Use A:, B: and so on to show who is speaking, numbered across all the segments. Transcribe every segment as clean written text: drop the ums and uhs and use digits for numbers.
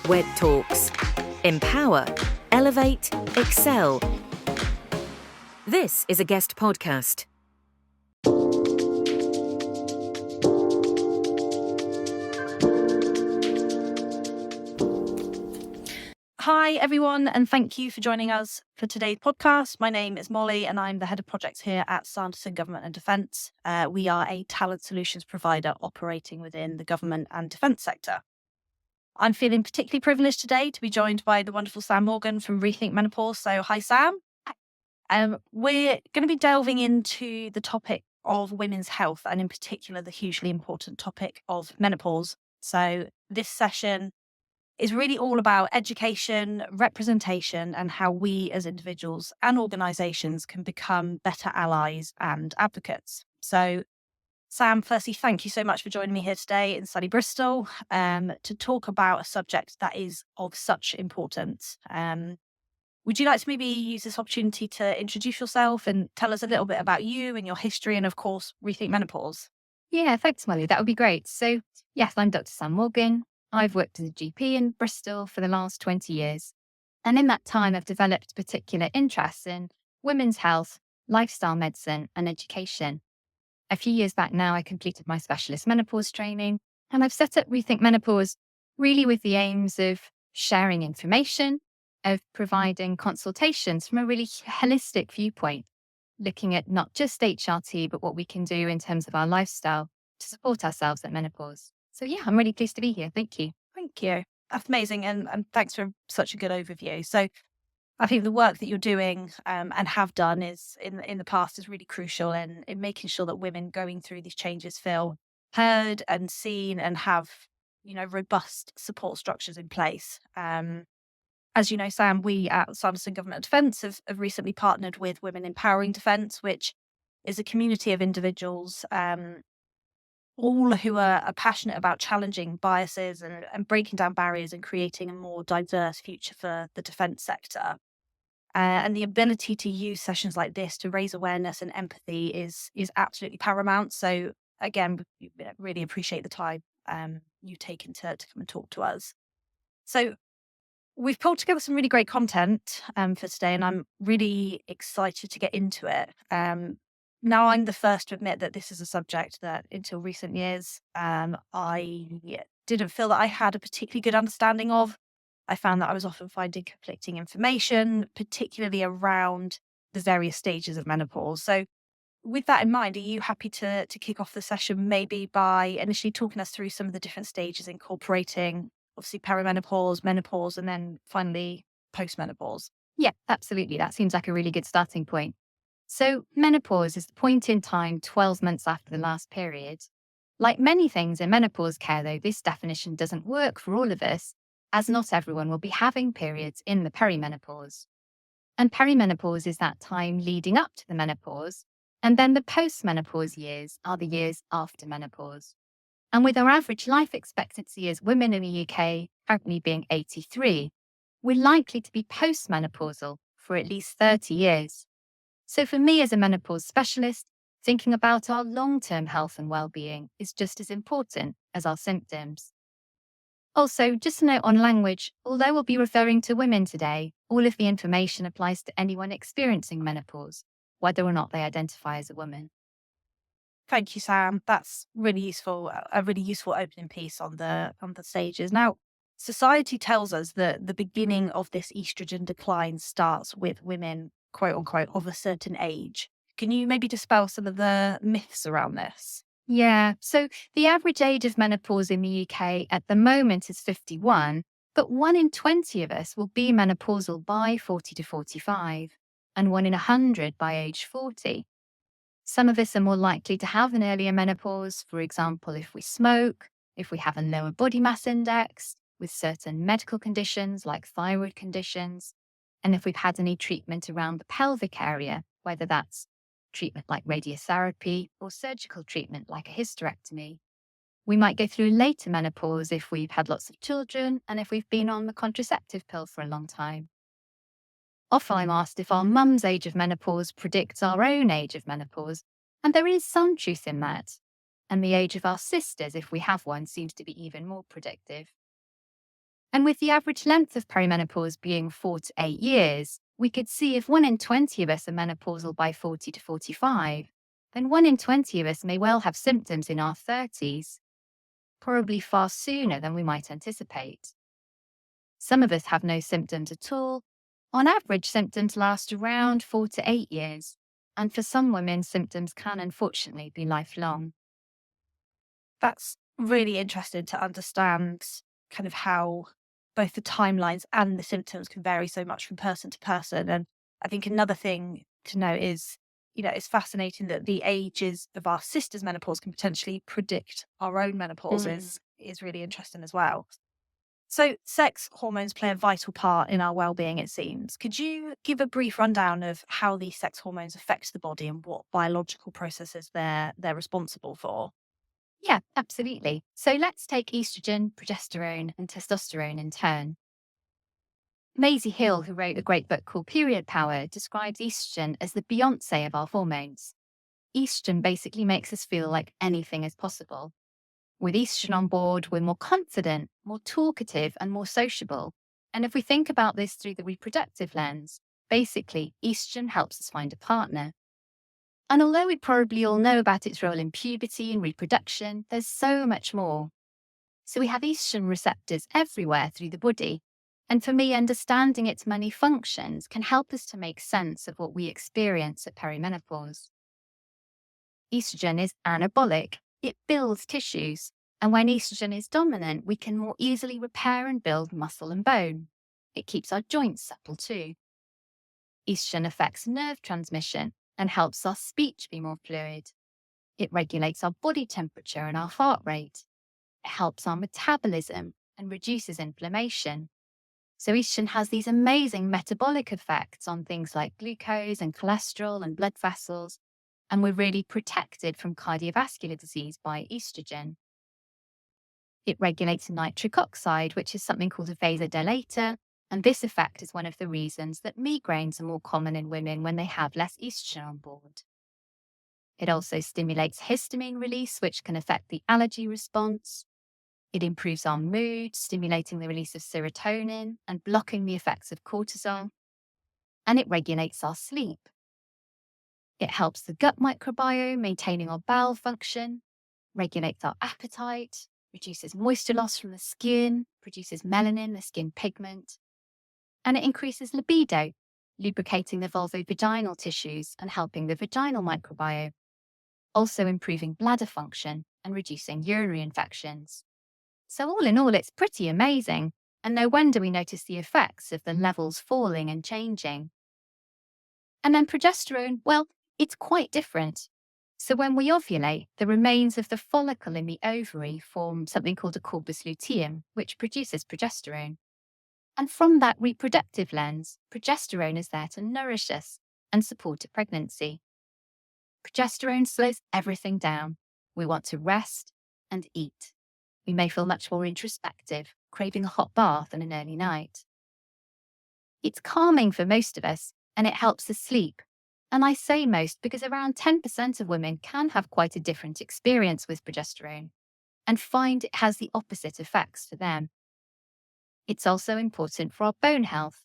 A: Wed Talks. Empower, elevate, excel. This is a guest podcast.
B: Hi, everyone, and thank you for joining us for today's podcast. My name is Molly, and I'm the Head of Projects here at Sanderson Government and Defence. We are a talent solutions provider operating within the government and defence sector. I'm feeling particularly privileged today to be joined by the wonderful Sam Morgan from Rethink Menopause. So, hi, Sam. We're going to be delving into the topic of women's health, and in particular, the hugely important topic of menopause. So, this session is really all about education, representation, and how we as individuals and organisations can become better allies and advocates. So, Sam, firstly, thank you so much for joining me here today in sunny Bristol to talk about a subject that is of such importance. Would you like to maybe use this opportunity to introduce yourself and tell us a little bit about you and your history and, of course, Rethink Menopause?
C: Yeah, thanks, Molly. That would be great. So, yes, I'm Dr. Sam Morgan. I've worked as a GP in Bristol for the last 20 years. And in that time, I've developed particular interests in women's health, lifestyle medicine, and education. A few years back now, I completed my specialist menopause training, and I've set up Rethink Menopause really with the aims of sharing information, of providing consultations from a really holistic viewpoint, looking at not just HRT, but what we can do in terms of our lifestyle to support ourselves at menopause. So yeah, I'm really pleased to be here. Thank you.
B: Thank you. That's amazing. And thanks for such a good overview. So I think the work that you're doing and have done is in the past is really crucial in making sure that women going through these changes feel heard and seen and have, robust support structures in place. As you know, Sam, we at Sanderson Government and Defence have recently partnered with Women Empowering Defence, which is a community of individuals all who are passionate about challenging biases and breaking down barriers and creating a more diverse future for the defence sector. And the ability to use sessions like this to raise awareness and empathy is absolutely paramount. So again, we really appreciate the time you've taken to come and talk to us. So we've pulled together some really great content for today, and I'm really excited to get into it. Now, I'm the first to admit that this is a subject that until recent years, I didn't feel that I had a particularly good understanding of. I found that I was often finding conflicting information, particularly around the various stages of menopause. So with that in mind, are you happy to kick off the session maybe by initially talking us through some of the different stages, incorporating obviously perimenopause, menopause, and then finally post-menopause?
C: Yeah, absolutely. That seems like a really good starting point. So menopause is the point in time 12 months after the last period. Like many things in menopause care, though, this definition doesn't work for all of us, as not everyone will be having periods in the perimenopause. And perimenopause is that time leading up to the menopause, and then the post-menopause years are the years after menopause. And with our average life expectancy as women in the UK currently being 83, we're likely to be post-menopausal for at least 30 years. So for me as a menopause specialist, thinking about our long-term health and well-being is just as important as our symptoms. Also, just a note on language, although we'll be referring to women today, all of the information applies to anyone experiencing menopause, whether or not they identify as a woman.
B: Thank you, Sam. That's really useful, a really useful opening piece on the stages. Now, society tells us that the beginning of this estrogen decline starts with women, quote unquote, of a certain age. Can you maybe dispel some of the myths around this?
C: Yeah, so the average age of menopause in the UK at the moment is 51, but 1 in 20 of us will be menopausal by 40 to 45, and 1 in 100 by age 40. Some of us are more likely to have an earlier menopause, for example, if we smoke, if we have a lower body mass index, with certain medical conditions like thyroid conditions, and if we've had any treatment around the pelvic area, whether that's treatment like radiotherapy or surgical treatment like a hysterectomy. We might go through later menopause if we've had lots of children and if we've been on the contraceptive pill for a long time. Often I'm asked if our mum's age of menopause predicts our own age of menopause, and there is some truth in that. And the age of our sisters, if we have one, seems to be even more predictive. And with the average length of perimenopause being 4 to 8 years, we could see if 1 in 20 of us are menopausal by 40 to 45, then 1 in 20 of us may well have symptoms in our 30s, probably far sooner than we might anticipate. Some of us have no symptoms at all. On average, symptoms last around 4 to 8 years, and for some women, symptoms can unfortunately be lifelong.
B: That's really interesting to understand kind of how both the timelines and the symptoms can vary so much from person to person. And I think another thing to note is, it's fascinating that the ages of our sister's menopause can potentially predict our own menopause is really interesting as well. So sex hormones play a vital part in our well-being, it seems. Could you give a brief rundown of how these sex hormones affect the body and what biological processes they're responsible for?
C: Yeah, absolutely. So let's take estrogen, progesterone, and testosterone in turn. Maisie Hill, who wrote a great book called Period Power, describes estrogen as the Beyonce of our hormones. Estrogen basically makes us feel like anything is possible. With estrogen on board, we're more confident, more talkative, and more sociable. And if we think about this through the reproductive lens, basically, estrogen helps us find a partner. And although we probably all know about its role in puberty and reproduction, there's so much more. So we have estrogen receptors everywhere through the body. And for me, understanding its many functions can help us to make sense of what we experience at perimenopause. Estrogen is anabolic. It builds tissues. And when estrogen is dominant, we can more easily repair and build muscle and bone. It keeps our joints supple too. Estrogen affects nerve transmission and helps our speech be more fluid. It regulates our body temperature and our heart rate. It helps our metabolism and reduces inflammation. So estrogen has these amazing metabolic effects on things like glucose and cholesterol and blood vessels, and we're really protected from cardiovascular disease by estrogen. It regulates nitric oxide, which is something called a vasodilator, and this effect is one of the reasons that migraines are more common in women when they have less estrogen on board. It also stimulates histamine release, which can affect the allergy response. It improves our mood, stimulating the release of serotonin and blocking the effects of cortisol. And it regulates our sleep. It helps the gut microbiome, maintaining our bowel function, regulates our appetite, reduces moisture loss from the skin, produces melanin, the skin pigment. And it increases libido, lubricating the vulvovaginal tissues and helping the vaginal microbiome, also improving bladder function and reducing urinary infections. So all in all, it's pretty amazing, and no wonder we notice the effects of the levels falling and changing. And then progesterone, well, it's quite different. So when we ovulate, the remains of the follicle in the ovary form something called a corpus luteum, which produces progesterone. And from that reproductive lens, progesterone is there to nourish us and support a pregnancy. Progesterone slows everything down. We want to rest and eat. We may feel much more introspective, craving a hot bath and an early night. It's calming for most of us, and it helps us sleep. And I say most because around 10% of women can have quite a different experience with progesterone and find it has the opposite effects for them. It's also important for our bone health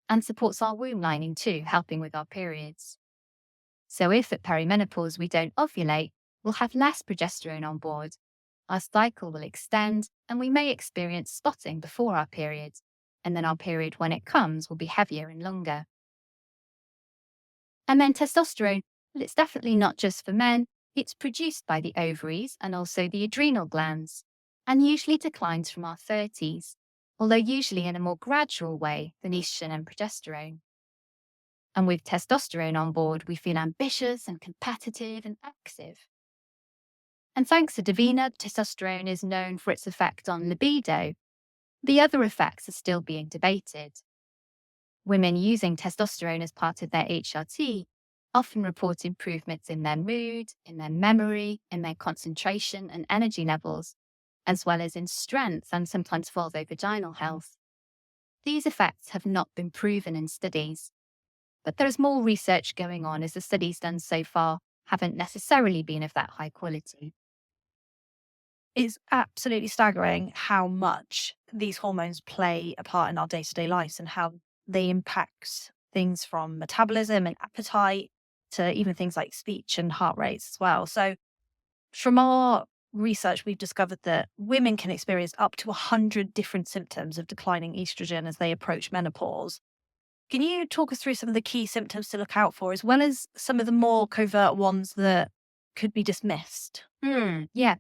C: and supports our womb lining too, helping with our periods. So if at perimenopause we don't ovulate, we'll have less progesterone on board. Our cycle will extend and we may experience spotting before our period, and then our period when it comes will be heavier and longer. And then testosterone, well, it's definitely not just for men. It's produced by the ovaries and also the adrenal glands, and usually declines from our 30s, although usually in a more gradual way than estrogen and progesterone. And with testosterone on board, we feel ambitious and competitive and active. And thanks to Davina, testosterone is known for its effect on libido. The other effects are still being debated. Women using testosterone as part of their HRT often report improvements in their mood, in their memory, in their concentration and energy levels, as well as in strength and sometimes vulvovaginal health. These effects have not been proven in studies, but there is more research going on as the studies done so far haven't necessarily been of that high quality.
B: It's absolutely staggering how much these hormones play a part in our day-to-day lives and how they impact things from metabolism and appetite to even things like speech and heart rates as well. So from our research, we've discovered that women can experience up to 100 different symptoms of declining estrogen as they approach menopause. Can you talk us through some of the key symptoms to look out for, as well as some of the more covert ones that could be dismissed?
C: Yeah.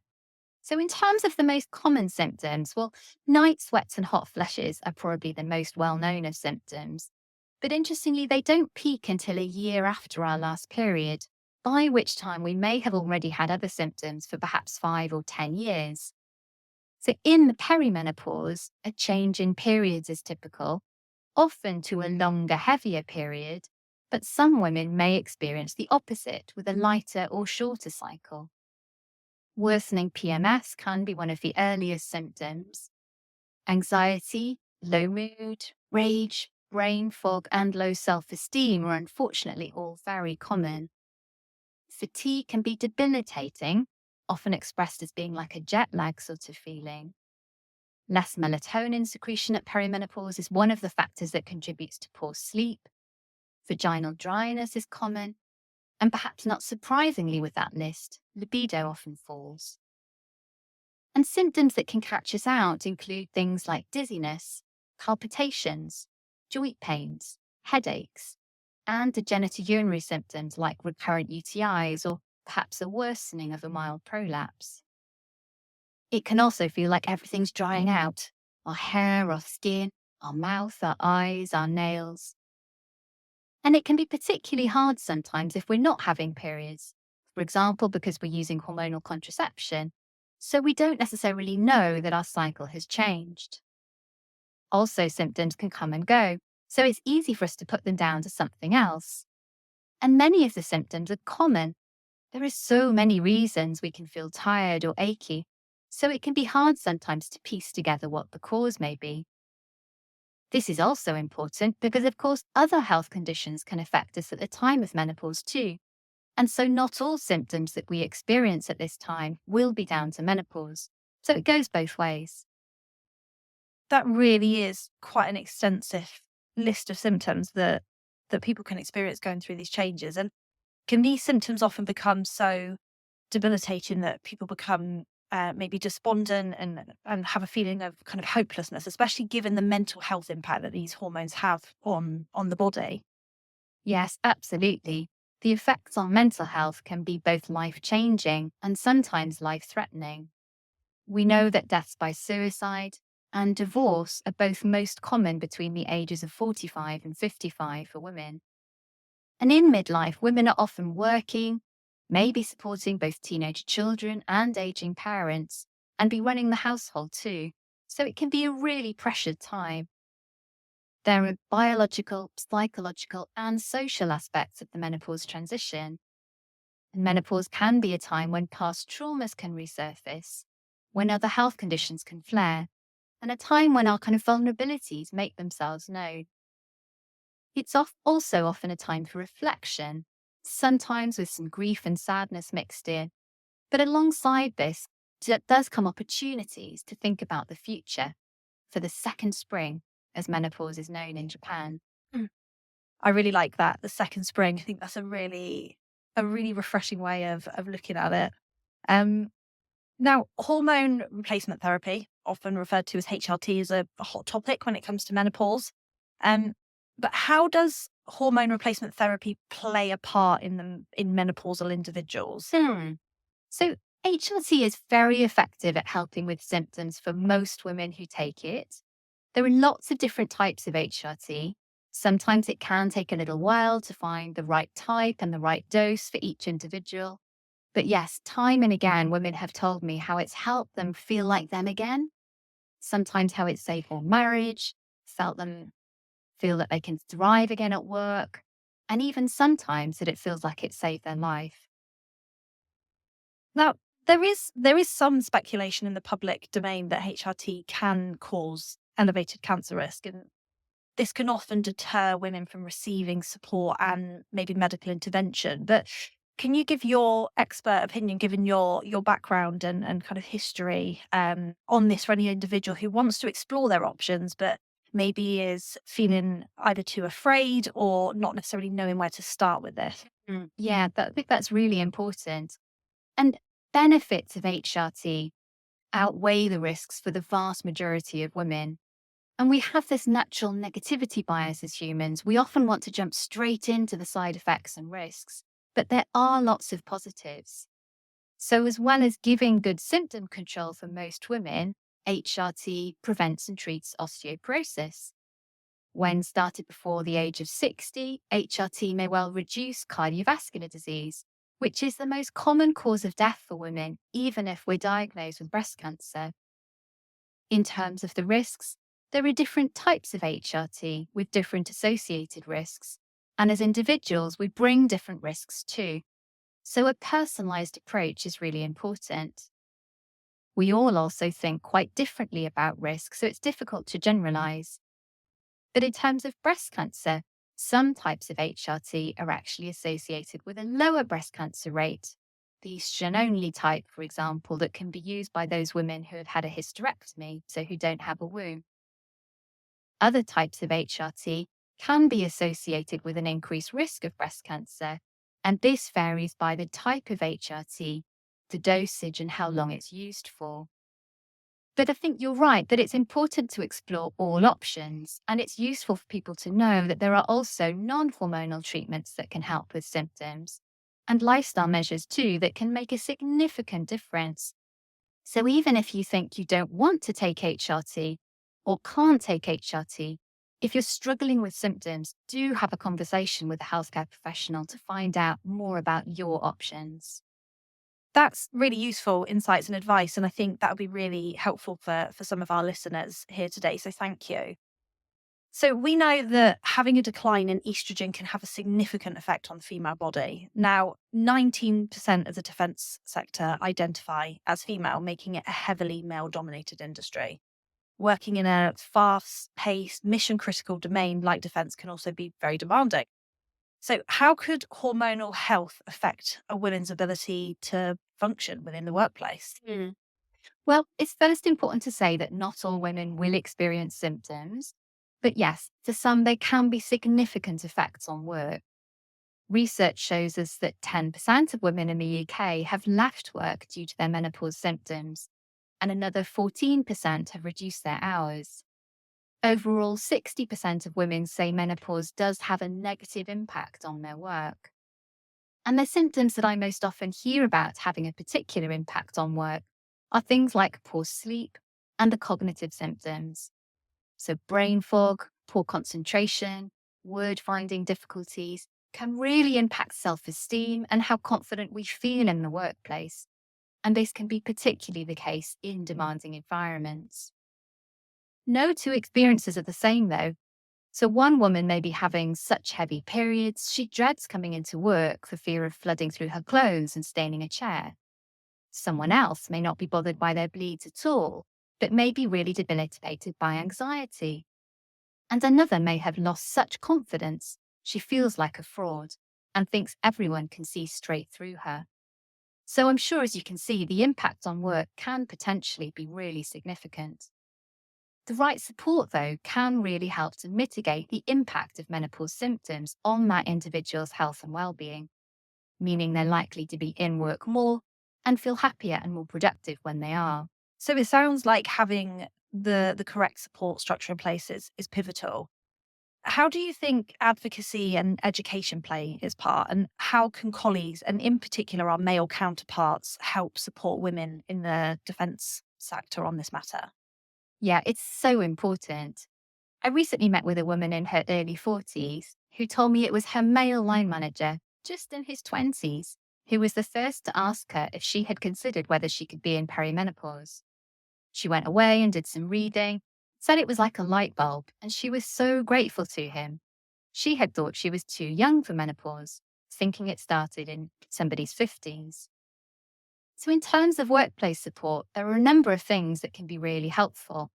C: So, in terms of the most common symptoms, well, night sweats and hot flushes are probably the most well known of symptoms. But interestingly, they don't peak until a year after our last period, by which time we may have already had other symptoms for perhaps 5 or 10 years. So, in the perimenopause, a change in periods is typical, often to a longer, heavier period, but some women may experience the opposite with a lighter or shorter cycle. Worsening PMS can be one of the earliest symptoms. Anxiety, low mood, rage, brain fog, and low self-esteem are unfortunately all very common. Fatigue can be debilitating, often expressed as being like a jet lag sort of feeling. Less melatonin secretion at perimenopause is one of the factors that contributes to poor sleep. Vaginal dryness is common, and perhaps not surprisingly with that list, libido often falls. And symptoms that can catch us out include things like dizziness, palpitations, joint pains, headaches, and the genitourinary symptoms like recurrent UTIs or perhaps a worsening of a mild prolapse. It can also feel like everything's drying out: our hair, our skin, our mouth, our eyes, our nails. And it can be particularly hard sometimes if we're not having periods, for example, because we're using hormonal contraception, so we don't necessarily know that our cycle has changed. Also, symptoms can come and go, so it's easy for us to put them down to something else. And many of the symptoms are common. There are so many reasons we can feel tired or achy, so it can be hard sometimes to piece together what the cause may be. This is also important because, of course, other health conditions can affect us at the time of menopause too. And so not all symptoms that we experience at this time will be down to menopause. So it goes both ways.
B: That really is quite an extensive list of symptoms that people can experience going through these changes. And can these symptoms often become so debilitating that people become maybe despondent and have a feeling of kind of hopelessness, especially given the mental health impact that these hormones have on the body?
C: Yes, absolutely. The effects on mental health can be both life-changing and sometimes life-threatening. We know that deaths by suicide and divorce are both most common between the ages of 45 and 55 for women. And in midlife, women are often working, maybe supporting both teenage children and aging parents, and be running the household too. So it can be a really pressured time. There are biological, psychological, and social aspects of the menopause transition. And menopause can be a time when past traumas can resurface, when other health conditions can flare, and a time when our kind of vulnerabilities make themselves known. It's also often a time for reflection, sometimes with some grief and sadness mixed in. But alongside this, does come opportunities to think about the future, for the second spring, as menopause is known in Japan.
B: I really like that, the second spring. I think that's a really refreshing way of looking at it. Now, hormone replacement therapy, often referred to as HRT, is a hot topic when it comes to menopause. But how does hormone replacement therapy play a part in menopausal individuals?
C: So HRT is very effective at helping with symptoms for most women who take it. There are lots of different types of HRT. Sometimes it can take a little while to find the right type and the right dose for each individual. But yes, time and again, women have told me how it's helped them feel like them again. Sometimes how it's saved their marriage, felt them feel that they can thrive again at work, and even sometimes that it feels like it saved their life.
B: Now, there is some speculation in the public domain that HRT can cause elevated cancer risk, and this can often deter women from receiving support and maybe medical intervention. But Can you give your expert opinion, given your background and kind of history on this for any individual who wants to explore their options, but maybe is feeling either too afraid or not necessarily knowing where to start with this?
C: Yeah, I think that's really important. And benefits of HRT outweigh the risks for the vast majority of women. And we have this natural negativity bias as humans. We often want to jump straight into the side effects and risks, but there are lots of positives. So, as well as giving good symptom control for most women, HRT prevents and treats osteoporosis. When started before the age of 60, HRT may well reduce cardiovascular disease, which is the most common cause of death for women, even if we're diagnosed with breast cancer. In terms of the risks, there are different types of HRT with different associated risks. And as individuals, we bring different risks too. So a personalized approach is really important. We all also think quite differently about risk, so it's difficult to generalize. But in terms of breast cancer, some types of HRT are actually associated with a lower breast cancer rate. The estrogen only type, for example, that can be used by those women who have had a hysterectomy, so who don't have a womb. Other types of HRT can be associated with an increased risk of breast cancer, and this varies by the type of HRT, the dosage, and how long it's used for. But I think you're right that it's important to explore all options, and it's useful for people to know that there are also non-hormonal treatments that can help with symptoms, and lifestyle measures too that can make a significant difference. So even if you think you don't want to take HRT or can't take HRT, if you're struggling with symptoms, do have a conversation with a healthcare professional to find out more about your options.
B: That's really useful insights and advice, and I think that would be really helpful for some of our listeners here today. So thank you. So we know that having a decline in estrogen can have a significant effect on the female body. Now, 19% of the defence sector identify as female, making it a heavily male-dominated industry. Working in a fast-paced, mission-critical domain like defence can also be very demanding. So how could hormonal health affect a woman's ability to function within the workplace?
C: Well, it's first important to say that not all women will experience symptoms, but yes, for some, there can be significant effects on work. Research shows us that 10% of women in the UK have left work due to their menopause symptoms, and another 14% have reduced their hours. Overall, 60% of women say menopause does have a negative impact on their work. And the symptoms that I most often hear about having a particular impact on work are things like poor sleep and the cognitive symptoms. So, brain fog, poor concentration, word finding difficulties can really impact self esteem and how confident we feel in the workplace. And this can be particularly the case in demanding environments. No two experiences are the same, though. So, one woman may be having such heavy periods, she dreads coming into work for fear of flooding through her clothes and staining a chair. Someone else may not be bothered by their bleeds at all, but may be really debilitated by anxiety. And another may have lost such confidence, she feels like a fraud and thinks everyone can see straight through her. So I'm sure, as you can see, the impact on work can potentially be really significant. The right support, though, can really help to mitigate the impact of menopause symptoms on that individual's health and well-being, meaning they're likely to be in work more and feel happier and more productive when they are.
B: So it sounds like having the correct support structure in place is pivotal. How do you think advocacy and education play its part? And how can colleagues, and in particular our male counterparts, help support women in the defence sector on this matter?
C: Yeah, it's so important. I recently met with a woman in her early 40s who told me it was her male line manager, just in his 20s, who was the first to ask her if she had considered whether she could be in perimenopause. She went away and did some reading, said it was like a light bulb, and she was so grateful to him. She had thought she was too young for menopause, thinking it started in somebody's 50s. So, in terms of workplace support, there are a number of things that can be really helpful.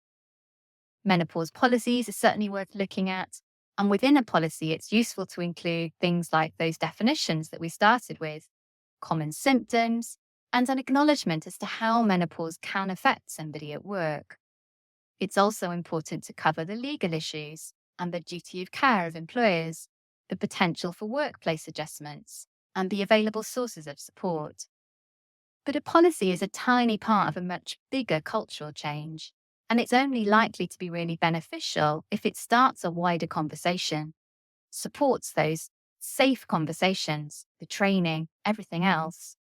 C: Menopause policies are certainly worth looking at. And within a policy, it's useful to include things like those definitions that we started with, common symptoms, and an acknowledgement as to how menopause can affect somebody at work. It's also important to cover the legal issues and the duty of care of employers, the potential for workplace adjustments, and the available sources of support. But a policy is a tiny part of a much bigger cultural change, and it's only likely to be really beneficial if it starts a wider conversation, supports those safe conversations, the training, everything else.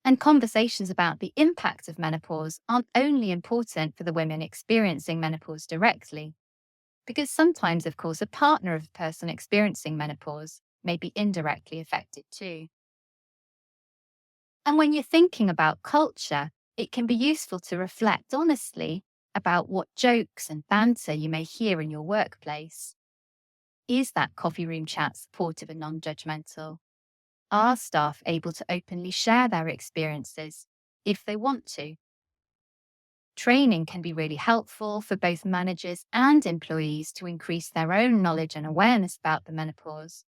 C: And conversations about the impact of menopause aren't only important for the women experiencing menopause directly, because sometimes, of course, a partner of a person experiencing menopause may be indirectly affected too. And when you're thinking about culture, it can be useful to reflect honestly about what jokes and banter you may hear in your workplace. Is that coffee room chat supportive and non-judgmental? Are staff able to openly share their experiences if they want to? Training can be really helpful for both managers and employees to increase their own knowledge and awareness about the menopause.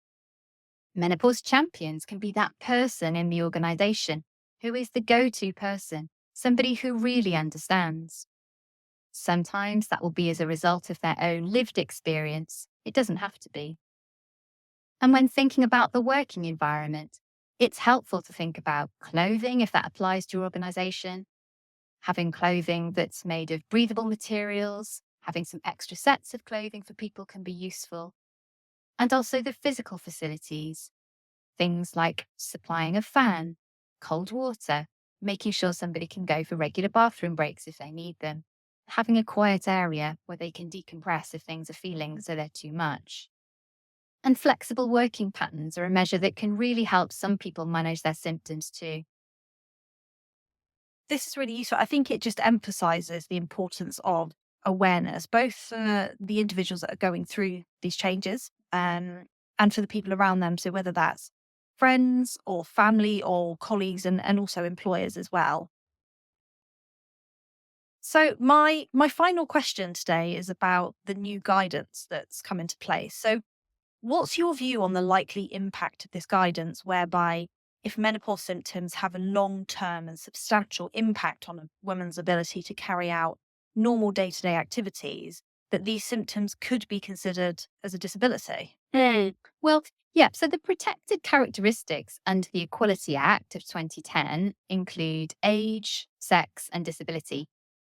C: Menopause champions can be that person in the organisation who is the go-to person, somebody who really understands. Sometimes that will be as a result of their own lived experience. It doesn't have to be. And when thinking about the working environment, it's helpful to think about clothing if that applies to your organisation, having clothing that's made of breathable materials, having some extra sets of clothing for people can be useful. And also the physical facilities, things like supplying a fan, cold water, making sure somebody can go for regular bathroom breaks if they need them, having a quiet area where they can decompress if things are feeling so they're too much. And flexible working patterns are a measure that can really help some people manage their symptoms too.
B: This is really useful. I think it just emphasizes the importance of awareness, both for the individuals that are going through these changes and for the people around them. So whether that's friends or family or colleagues and also employers as well. So my final question today is about the new guidance that's come into place. So what's your view on the likely impact of this guidance, whereby if menopause symptoms have a long-term and substantial impact on a woman's ability to carry out normal day-to-day activities, that these symptoms could be considered as a disability?
C: Well, yeah, so the protected characteristics under the Equality Act of 2010 include age, sex, and disability.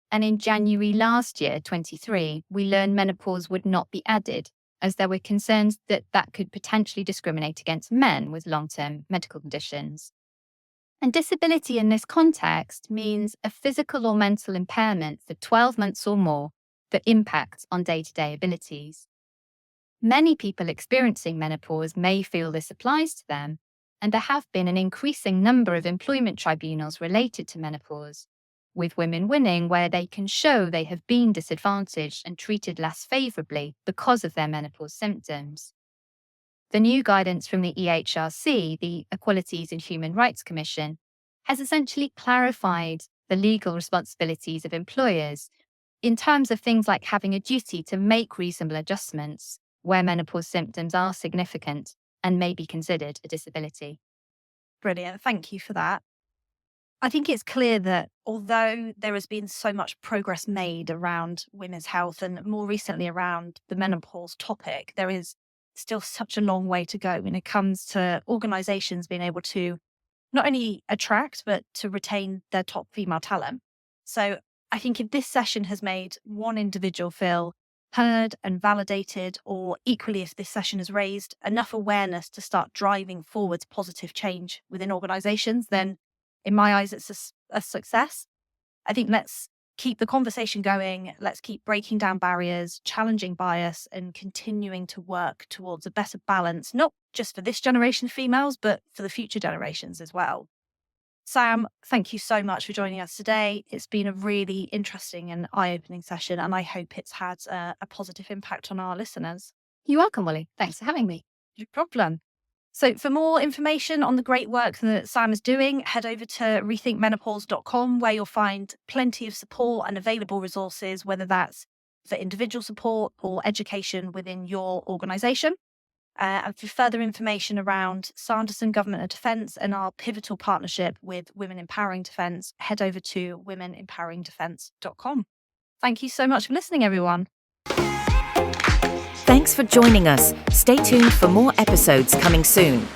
C: And in January last year, 23, we learned menopause would not be added, as there were concerns that that could potentially discriminate against men with long-term medical conditions. And disability in this context means a physical or mental impairment for 12 months or more that impacts on day-to-day abilities. Many people experiencing menopause may feel this applies to them, and there have been an increasing number of employment tribunals related to menopause, with women winning where they can show they have been disadvantaged and treated less favourably because of their menopause symptoms. The new guidance from the EHRC, the Equalities and Human Rights Commission, has essentially clarified the legal responsibilities of employers in terms of things like having a duty to make reasonable adjustments where menopause symptoms are significant and may be considered a disability.
B: Brilliant. Thank you for that. I think it's clear that although there has been so much progress made around women's health and more recently around the menopause topic, there is still such a long way to go when it comes to organisations being able to not only attract, but to retain their top female talent. So I think if this session has made one individual feel heard and validated, or equally if this session has raised enough awareness to start driving forwards positive change within organisations, then in my eyes, it's a success. I think let's keep the conversation going. Let's keep breaking down barriers, challenging bias, and continuing to work towards a better balance, not just for this generation of females, but for the future generations as well. Sam, thank you so much for joining us today. It's been a really interesting and eye-opening session, and I hope it's had a positive impact on our listeners.
C: You're welcome, Molly. Thanks for having me.
B: No problem. So for more information on the great work that Sam is doing, head over to rethinkmenopause.com, where you'll find plenty of support and available resources, whether that's for individual support or education within your organisation. And for further information around Sanderson Government and Defence and our pivotal partnership with Women Empowering Defence, head over to womenempoweringdefence.com. Thank you so much for listening, everyone.
A: Thanks for joining us. Stay tuned for more episodes coming soon.